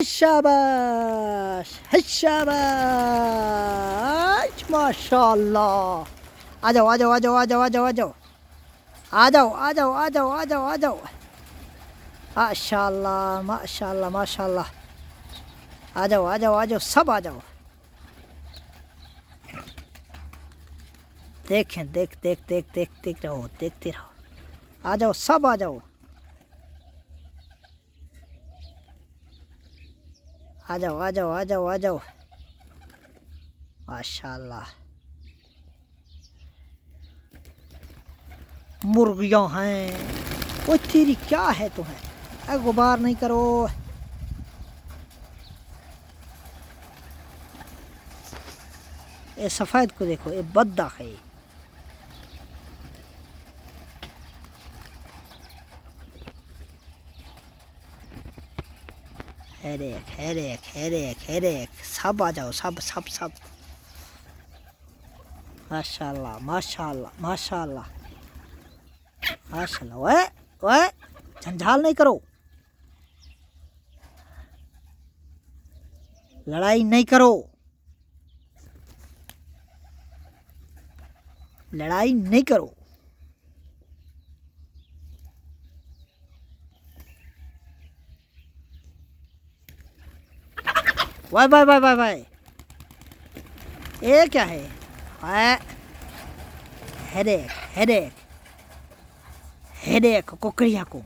शाबाश है, शाबाश माशाल्लाह। आ जाओ आ जाओ आ जाओ आ जाओ आ जाओ आ जाओ आ जाओ आ जाओ आ जाओ आ जाओ आ जाओ। माशाल्लाह माशाल्लाह माशाल्लाह। आ जाओ आ जाओ आ जाओ, सब आ जाओ। देखें देख देख देख देख देख रहो, देखते रहो। आ जाओ, सब आ जाओ। आ जाओ आ जाओ आ जाओ आ जाओ। माशाल्लाह। मुर्गियां हैं। वो तेरी क्या है तुम्हें? गुबार नहीं करो। ये सफ़ेद को देखो, ये बद्दा है। हेडेक हेडेक हेडेक हेडेक, सब आ जाओ, सब सब सब। माशाल्लाह माशाल्लाह माशाल्लाह माशाल्लाह। ओए ओए, झंझाल नहीं करो, लड़ाई नहीं करो, लड़ाई नहीं करो। Why why why why why, ये क्या है? हेडेक हेडेक हेडेक कुकड़िया को।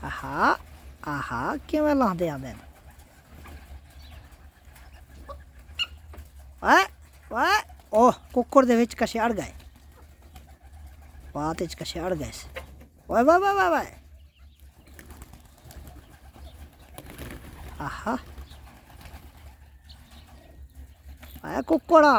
आहा आहा, किवें लांदे आंदे ने। वाह ओह, कुक्कड़ दे विच कशे अड़ गए, बात विच कशे अड़ गए। वाह वाह वाह वाह वाह। आहा, आया कुक्कड़ा।